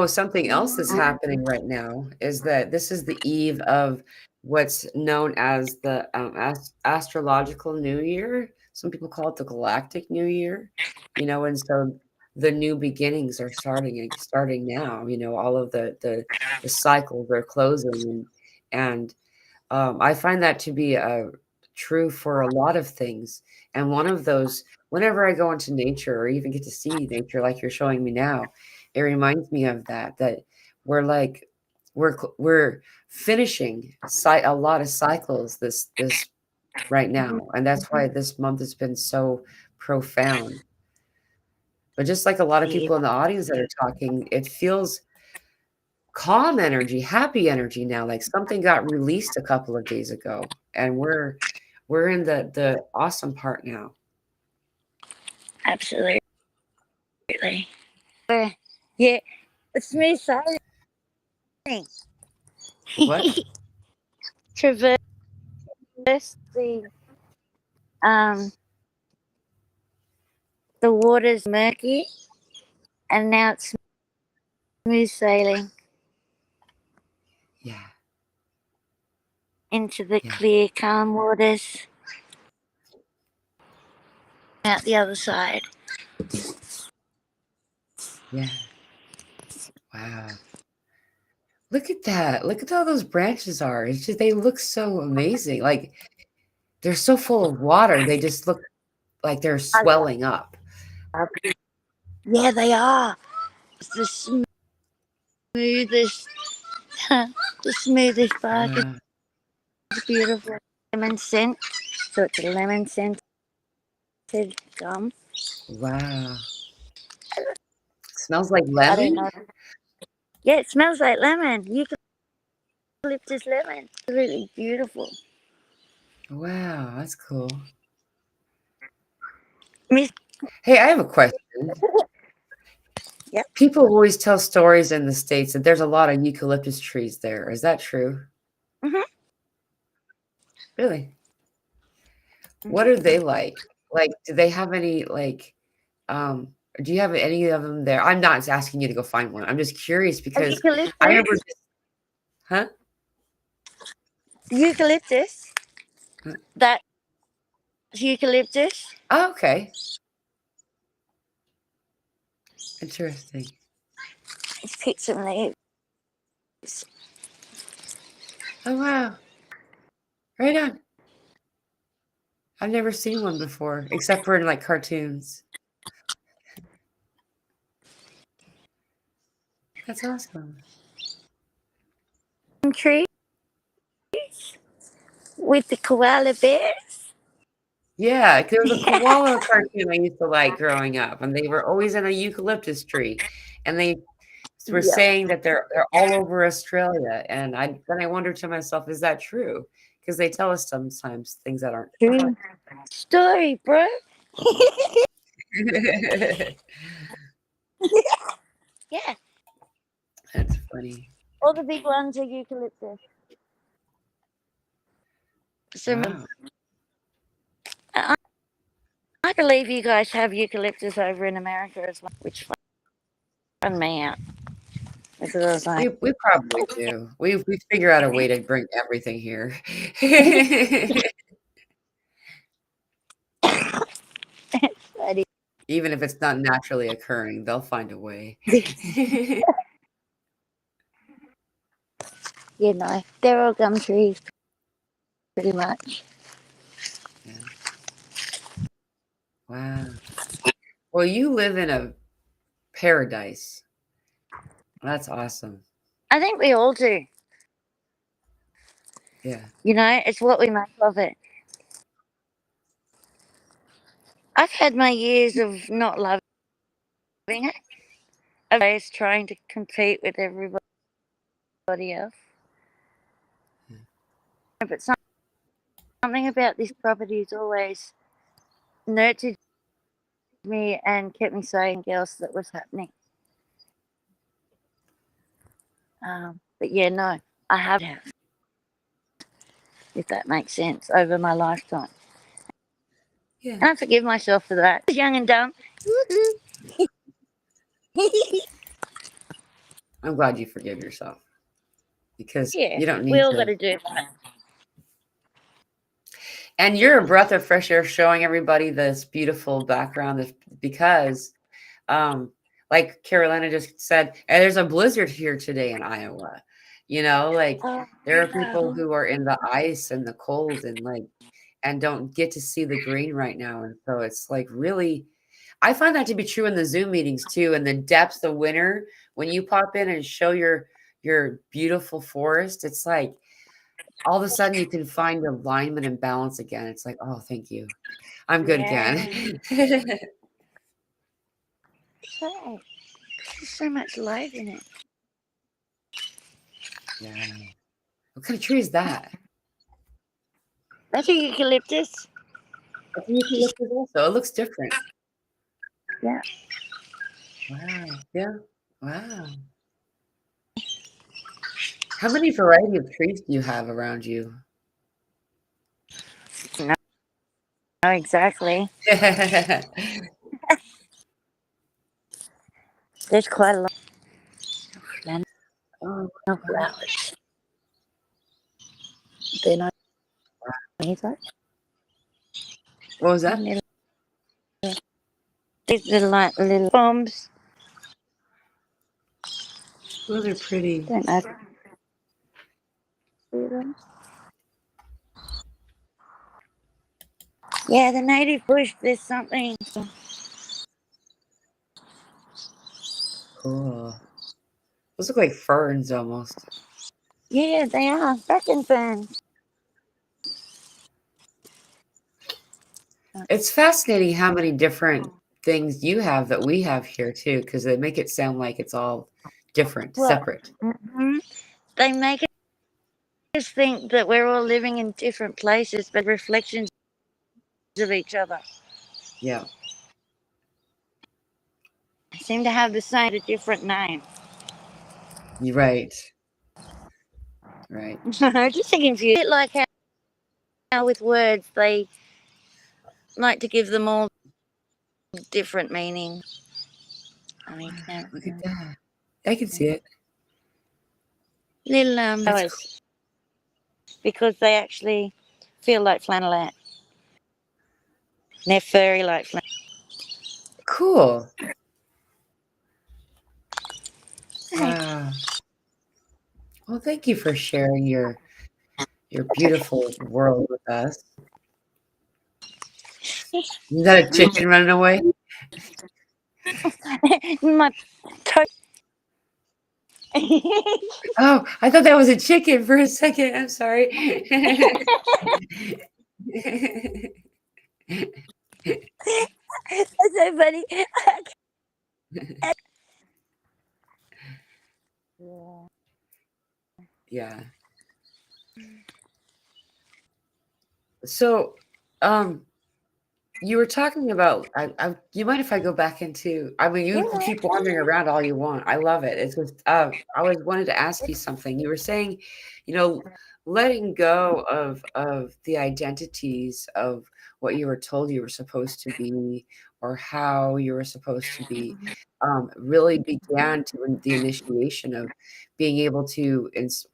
S1: Something else that's happening right now is that this is the eve of what's known as the, astrological New Year. Some people call it the galactic New Year, and so the new beginnings are starting now, all of the cycles are closing, and I find that to be, true for a lot of things, and one of those whenever I go into nature or even get to see nature like you're showing me now, it reminds me of that we're like we're finishing a lot of cycles this right now, and that's why this month has been so profound. But just like a lot of
S2: Yeah,
S1: people in the audience that are talking, it feels calm energy, happy energy now, like something got released a couple of days ago, and we're in the awesome part now.
S2: absolutely. Yeah, it's smooth sailing.
S1: What?
S2: Traverse the um the water's murky, and now it's smooth sailing
S1: Yeah.
S2: into the
S1: Yeah.
S2: clear, calm waters out the other side.
S1: Yeah. Wow. Look at that. Look at how those branches are. It's just they look so amazing. Like they're so full of water. They just look like they're swelling up.
S2: Yeah, they are. It's the smoothest, the smoothest bark.
S1: Wow.
S2: It's beautiful. Lemon scent. So it's a lemon scented gum.
S1: Wow. Smells like
S2: I don't
S1: lemon?
S2: know. Yeah, it smells like lemon. Eucalyptus lemon. It's really beautiful.
S1: Wow, that's cool.
S2: Miss.
S1: Hey, I have a question.
S2: Yep.
S1: People always tell stories in the States that there's a lot of eucalyptus trees there. Is that true?
S2: Mhm.
S1: Really? What are they like? Like, do they have any do you have any of them there? I'm not asking you to go find one. I'm just curious
S2: A
S1: because I remember
S2: eucalyptus.
S1: huh?
S2: Eucalyptus.
S1: Huh?
S2: That's eucalyptus.
S1: Oh, okay. Interesting.
S2: Let's pick some leaves.
S1: Oh wow. Right on. I've never seen one before, except for in like cartoons. That's awesome.
S2: Trees with the koala bears.
S1: Yeah, there was a koala cartoon I used to like growing up, and they were always in a eucalyptus tree, and they were
S2: Yeah.
S1: saying that they're all over Australia, and I wondered to myself, is that true? Because they tell us sometimes things that aren't
S2: True story, bro. Yeah.
S1: That's funny.
S2: All the big ones are eucalyptus. So
S1: Wow.
S2: I I believe you guys have eucalyptus over in America as well, which fun me out. Because I was like,
S1: We probably do. We figure out a way to bring everything here.
S2: buddy.
S1: Even if it's not naturally occurring, they'll find a way.
S2: You know, they're all gum trees, pretty much.
S1: Yeah. Wow. Well, you live in a paradise. That's awesome.
S2: I think we all do.
S1: Yeah.
S2: You know, it's what we make of it. I've had my years of not loving it, of always trying to compete with everybody else.
S1: Yeah.
S2: But something about this property has always nurtured me and kept me saying else that was happening. But yeah, no, I have, if that makes sense, over my lifetime.
S1: Yeah.
S2: And I forgive myself for that. Young and dumb.
S1: I'm glad you forgive yourself because
S2: Yeah,
S1: you don't
S2: we
S1: need
S2: all got
S1: to.
S2: to do that.
S1: And you're a breath of fresh air showing everybody this beautiful background because, like Carolina just said, and there's a blizzard here today in Iowa. Like
S2: Oh,
S1: there are people who are in the ice and the cold and don't get to see the green right now. And so it's like really, I find that to be true in the Zoom meetings too. In the depths of winter, when you pop in and show your beautiful forest, it's like all of a sudden you can find alignment and balance again. It's like, oh, thank you. I'm good
S2: yeah.
S1: again.
S2: So, there's so much life in it.
S1: Yeah. What kind of tree is that?
S2: That's a eucalyptus.
S1: That's a eucalyptus also. It looks different.
S2: Yeah.
S1: Wow. Yeah. Wow. How many variety of trees do you have around you?
S2: No, exactly. There's quite a lot of flannel
S1: Oh,
S2: flowers. They're not either.
S1: what was that?
S2: These little like little bombs.
S1: Those are pretty.
S2: Don't know. See them? Yeah, the native bush. There's something.
S1: Cool. Those look like ferns almost.
S2: Yeah, they are bracken ferns.
S1: It's fascinating how many different things you have that we have here too, because they make it sound like it's all different,
S2: Well,
S1: separate.
S2: they make us think that we're all living in different places, but reflections of each other.
S1: Yeah.
S2: They seem to have the same, a different name.
S1: You're right. Right.
S2: Just thinking of you, like how with words they like to give them all different meaning. I mean,
S1: Look at that. I can see it.
S2: little
S1: That's
S2: flowers, because they actually feel like flannelette. They're furry like flannel.
S1: cool. Wow. Well, thank you for sharing your beautiful world with us. Is that a chicken running away?
S2: My toe.
S1: Oh, I thought that was a chicken for a second. I'm sorry.
S2: That's so funny.
S1: Yeah. So, you were talking about. You mind if I go back into? I mean, you can keep wandering around all you want. I love it. It's just. I was wanted to ask you something. You were saying, letting go of the identities of what you were told you were supposed to be or how you were supposed to be, really began to the initiation of being able to.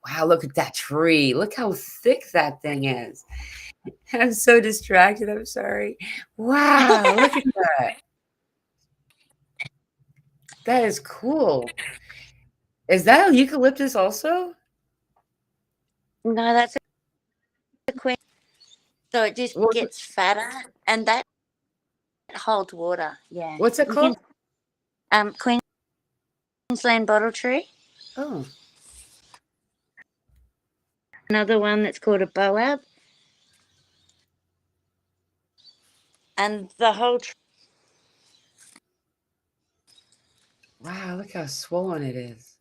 S1: Wow! Look at that tree. Look how thick that thing is. I'm so distracted, I'm sorry. Wow, look at that. That is cool. Is that a eucalyptus also?
S2: No, that's a queen. So it just
S1: What
S2: gets fatter, and that holds water. Yeah.
S1: what's it
S2: You
S1: called?
S2: can, Queensland bottle tree.
S1: Oh,
S2: Another one that's called a boab, and the whole tree.
S1: wow, look how swollen it is.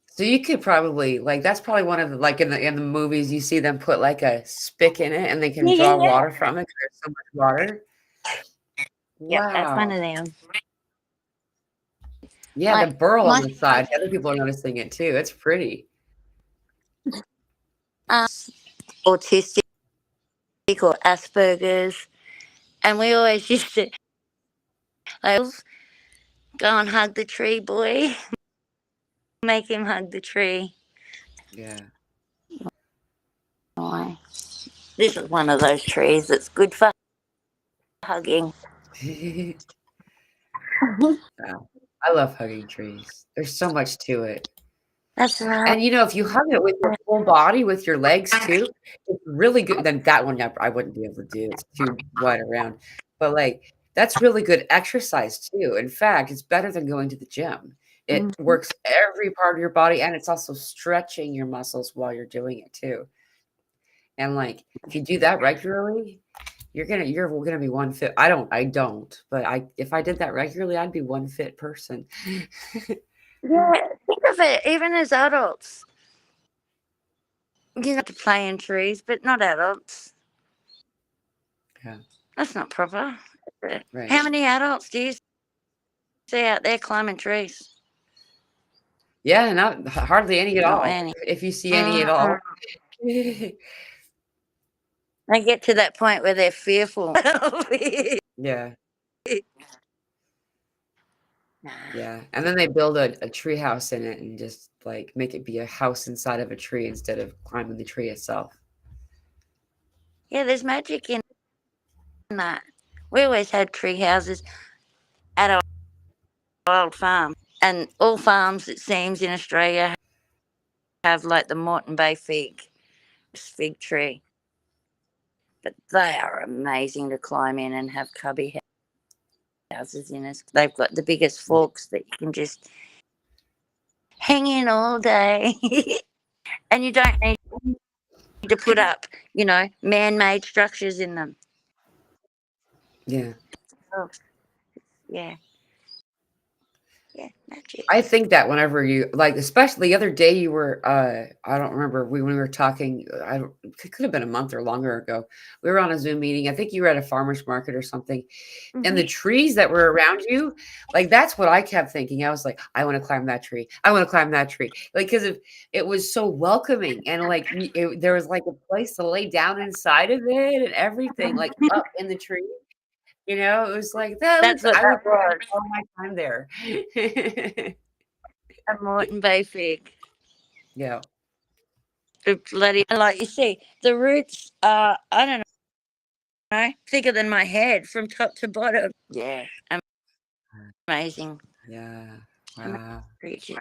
S1: So you could probably that's probably one of the in the movies you see them put like a spick in it and they can draw
S2: Yeah.
S1: water from it 'cause there's so much water.
S2: Yep, that's one
S1: Wow.
S2: of them.
S1: Yeah, the
S2: Like
S1: burl on
S2: my
S1: the side. Other people are noticing it too. It's pretty.
S2: autistic or Asperger's, and we always used to like go and hug the tree, boy. Make him hug the tree.
S1: Yeah.
S2: Boy. This is one of those trees that's good for hugging.
S1: Wow. I love hugging trees. There's so much to it.
S2: That's right.
S1: And, if you hug it with your full body, with your legs too, it's really good. Then that one I wouldn't be able to do. It's too wide around. But, that's really good exercise too. In fact, it's better than going to the gym. It works every part of your body, and it's also stretching your muscles while you're doing it too. And, if you do that regularly, you're gonna be one fit. I don't, but if I did that regularly, I'd be one fit person.
S2: Yeah, think of it. Even as adults, you have to play in trees, but not adults.
S1: Yeah.
S2: That's not proper.
S1: Right.
S2: How many adults do you see out there climbing trees?
S1: Yeah, not hardly any at
S2: Not
S1: all,
S2: many.
S1: if you see any at all.
S2: They get to that point where they're fearful.
S1: Yeah. Yeah, and then they build a tree house in it and just, like, make it be a house inside of a tree instead of climbing the tree itself.
S2: Yeah, there's magic in that. We always had tree houses at our old farm, and all farms, it seems, in Australia have like the Moreton Bay fig tree, but they are amazing to climb in and have cubby houses in us. They've got the biggest forks that you can just hang in all day, and you don't need to put up, man-made structures in them.
S1: Yeah.
S2: Oh, yeah, yeah, magic.
S1: I think that whenever you like, especially the other day you were, I don't remember when we were talking. I don't, it could have been a month or longer ago. We were on a Zoom meeting. I think you were at a farmer's market or something, and the
S2: Mm-hmm.
S1: trees that were around you, like that's what I kept thinking. I was like, I want to climb that tree. I want to climb that tree, like because it was so welcoming and like there was like a place to lay down inside of it and everything, like up in the tree. It was like that
S2: That's
S1: looks.
S2: what
S1: I would
S2: that
S1: spend
S2: was.
S1: all my time there.
S2: A Moreton Bay fig.
S1: Yeah.
S2: The bloody, like you see, the roots are, I don't know, thicker than my head from top to bottom. Yeah, amazing.
S1: Yeah.
S2: Amazing
S1: Wow.
S2: creature.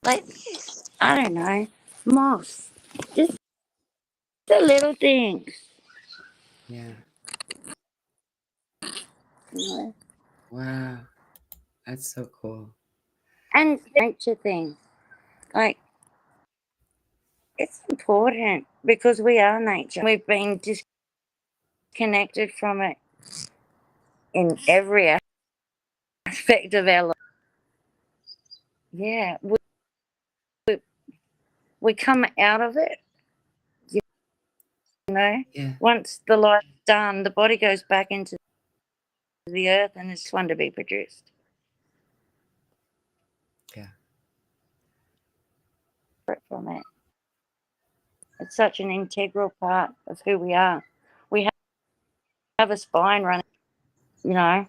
S2: Like this, I don't know, moss. Just the little things.
S1: Yeah.
S2: You know.
S1: Wow. That's so cool.
S2: And nature things. Like, it's important because we are nature. We've been disconnected from it in every aspect of our life. Yeah, we come out of it, you know.
S1: Yeah.
S2: Once the life's done, the body goes back into the earth and it's one to be produced
S1: Yeah.
S2: from it. It's such an integral part of who we are. We have a spine running, you know,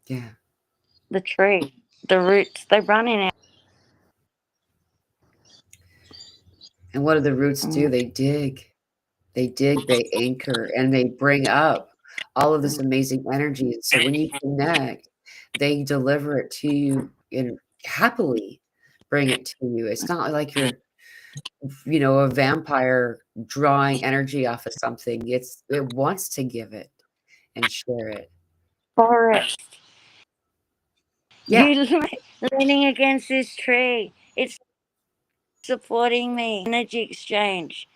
S1: Yeah.
S2: the tree, the roots, they run in our.
S1: And what do the roots do?
S2: Mm,
S1: They dig. They dig, they anchor, and they bring up all of this
S2: mm,
S1: amazing energy. And so when you connect, they deliver it to you and happily bring it to you. It's not like you're, a vampire drawing energy off of something. It wants to give it and share it.
S2: forest.
S1: Yeah.
S2: You leaning against this tree. It's supporting me. Energy exchange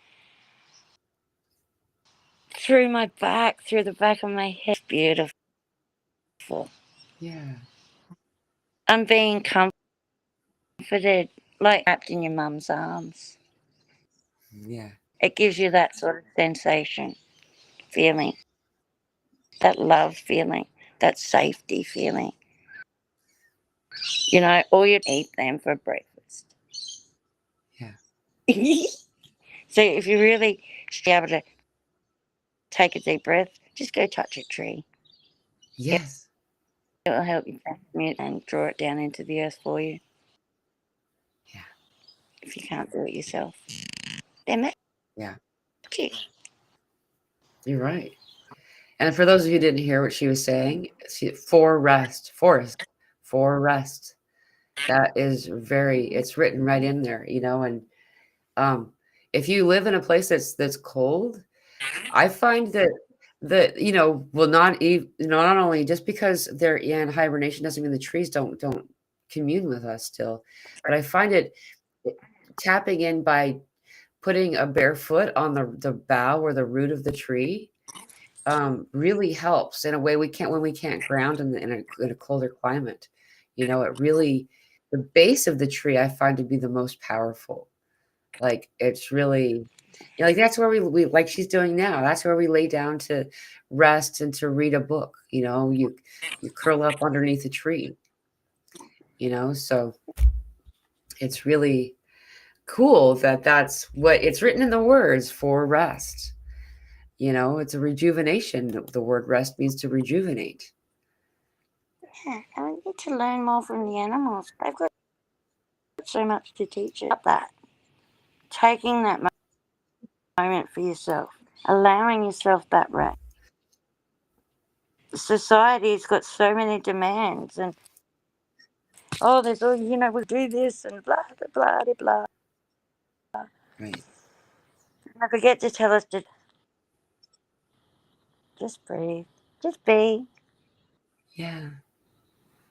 S2: through my back, through the back of my head. It's beautiful.
S1: Yeah.
S2: I'm being comforted, like wrapped in your mum's arms.
S1: Yeah.
S2: It gives you that sort of sensation, feeling, that love feeling, that safety feeling. Or you eat them for breakfast.
S1: Yeah.
S2: So if you really should be able to take a deep breath, just go touch a tree.
S1: Yes.
S2: It'll help you transmute and draw it down into the earth for you
S1: Yeah.
S2: if you can't do it yourself. They're
S1: Yeah.
S2: magic.
S1: You're right. And for those of you who didn't hear what she was saying, for rest, for rest. That is it's written right in there, and um, if you live in a place that's cold, I find that will not even, not only just because they're in hibernation doesn't mean the trees don't commune with us still, but I find it tapping in by putting a bare foot on the bough or the root of the tree really helps in a way we can't when we can't ground in a colder climate. It really the base of the tree I find to be the most powerful. Like it's really like that's where we like she's doing now. That's where we lay down to rest and to read a book. You curl up underneath a tree. So it's really cool that that's what it's written in the words for rest. It's a rejuvenation. The word rest means to rejuvenate.
S2: and we get to learn more from the animals. They've got so much to teach us about that. Taking that moment for yourself, allowing yourself that rest. Society's got so many demands, and there's all we'll do this and blah blah blah blah.
S1: Right.
S2: And I forget to tell us to just breathe, just be.
S1: Yeah.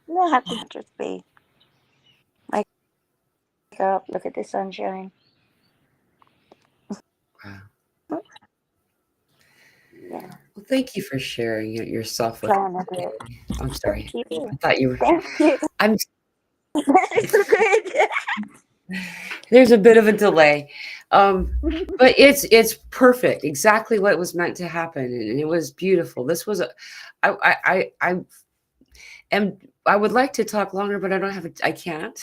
S2: You don't have to just be. Wake up, look at the sunshine.
S1: Wow.
S2: Yeah,
S1: Well, thank you for sharing it yourself with
S2: trying a
S1: me.
S2: bit.
S1: I'm
S2: Thank
S1: sorry.
S2: you.
S1: I thought you were.
S2: Thank you.
S1: I'm.
S2: It's good.
S1: There's a bit of a delay, but it's perfect. Exactly what was meant to happen, and it was beautiful. This was a. I am. I would like to talk longer, but I don't have. I can't.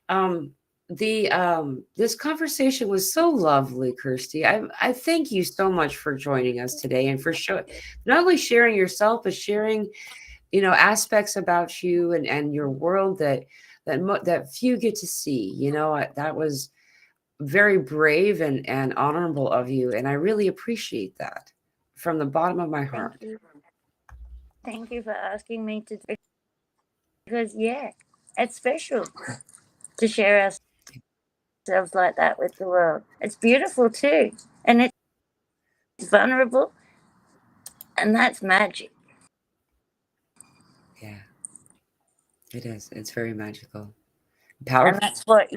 S1: um, this conversation was so lovely, Kirsty. I thank you so much for joining us today and for not only sharing yourself, but sharing aspects about you and your world that few get to see. That was very brave and honorable of you, and I really appreciate that from the bottom of my
S2: Thank
S1: heart.
S2: you. Thank you for asking me to, because yeah, it's special to share ourselves like that with the world. It's beautiful too, and it's vulnerable, and that's magic.
S1: Yeah, it is. It's very magical,
S2: And
S1: powerful.
S2: that's what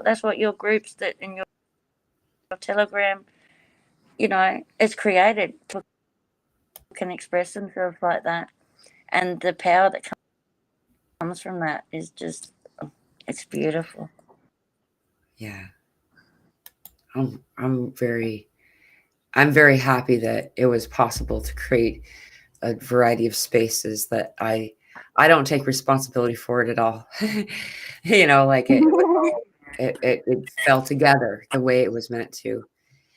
S2: that's what your groups that in your Telegram, it's created. People can express themselves like that, and the power that comes from that is just, it's beautiful.
S1: Yeah, I'm very I'm very happy that it was possible to create a variety of spaces that I don't take responsibility for it at all. Like it was all it fell together the way it was meant to.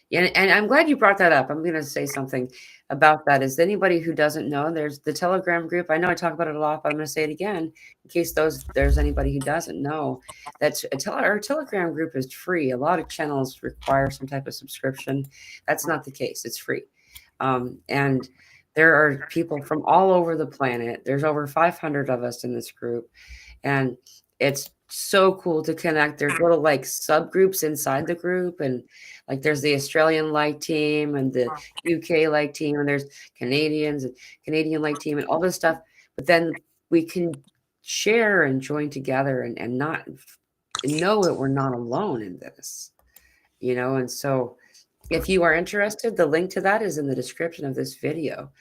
S1: And I'm glad you brought that up. I'm going to say something about that. Is anybody who doesn't know, there's the Telegram group. I know I talk about it a lot, but I'm going to say it again in case there's anybody who doesn't know that our Telegram group is free. A lot of channels require some type of subscription. That's not the case. It's free. And there are people from all over the planet. There's over 500 of us in this group, and it's so cool to connect. There's little like subgroups inside the group, and like there's the Australian like team and the UK like team, and there's Canadians and Canadian like team and all this stuff. But then we can share and join together and not know that we're not alone in this, and so if you are interested, the link to that is in the description of this video.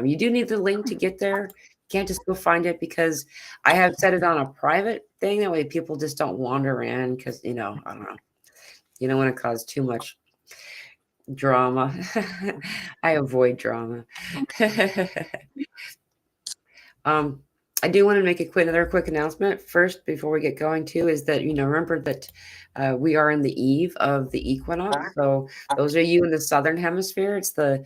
S1: You do need the link to get there. You can't just go find it because I have set it on a private thing. That way people just don't wander in because, I don't know. You don't want to cause too much drama. I avoid drama. um, I do want to make another quick announcement first before we get going too, is that, remember that we are in the eve of the equinox. So those are you in the southern hemisphere. It's the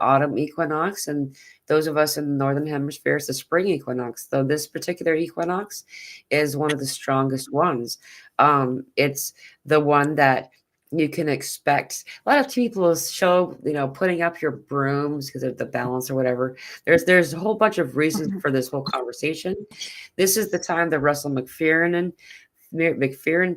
S1: autumn equinox, and those of us in the northern hemisphere, it's the spring equinox. So this particular equinox is one of the strongest ones. It's the one that you can expect. A lot of people show, putting up your brooms because of the balance or whatever. There's a whole bunch of reasons for this whole conversation. This is the time the Russell McPherson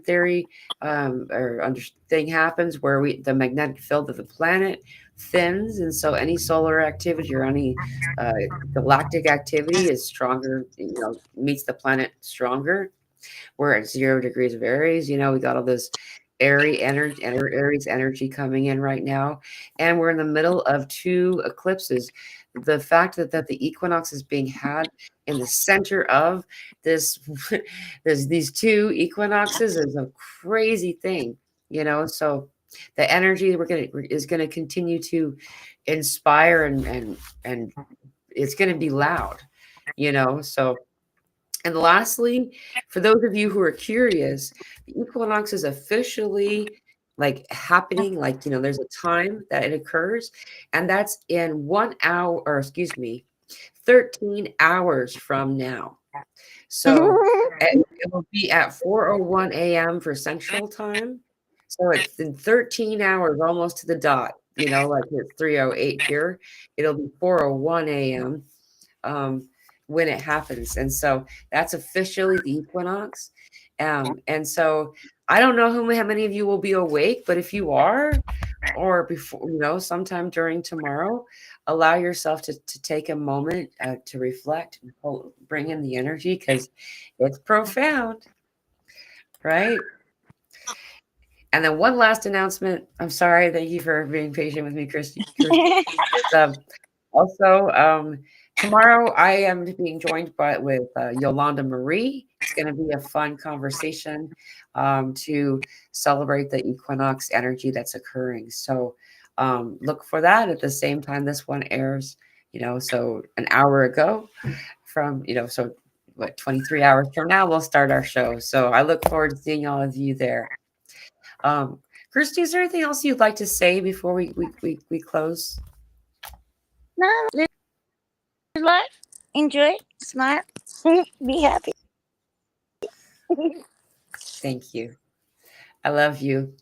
S1: theory or thing happens where the magnetic field of the planet thins, and so any solar activity or any uh, galactic activity is stronger. Meets the planet stronger. We're at 0 degrees of Aries. We got all this Aries energy coming in right now, and we're in the middle of two eclipses. The fact that the equinox is being had in the center of this, these two equinoxes is a crazy thing. So the energy is gonna continue to inspire and it's gonna be loud. So and lastly, for those of you who are curious, the equinox is officially like happening, like, there's a time that it occurs, and that's in 1 hour, or excuse me, 13 hours from now. So it will be at 4:01 a.m. for Central Time. So it's in 13 hours, almost to the dot. Like it's 3:08 here. It'll be 4:01 a.m. Um, when it happens, and so that's officially the equinox. And so I don't know how many of you will be awake, but if you are, or before, sometime during tomorrow, allow yourself to take a moment to reflect and bring in the energy, because it's profound, right? And then one last announcement. I'm sorry. Thank you for being patient with me, Kirsty. Also, tomorrow I am being joined with Yolanda Marie. It's going to be a fun conversation to celebrate the equinox energy that's occurring. So look for that at the same time this one airs. So an hour ago from, so what, 23 hours from now, we'll start our show. So I look forward to seeing all of you there. Kirsty, is there anything else you'd like to say before we close?
S3: No, live life, enjoy it, smile, be happy.
S1: Thank you. I love you.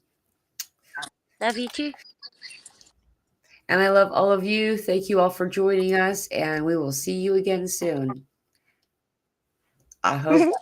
S3: Love you too.
S1: And I love all of you. Thank you all for joining us, and we will see you again soon. I hope.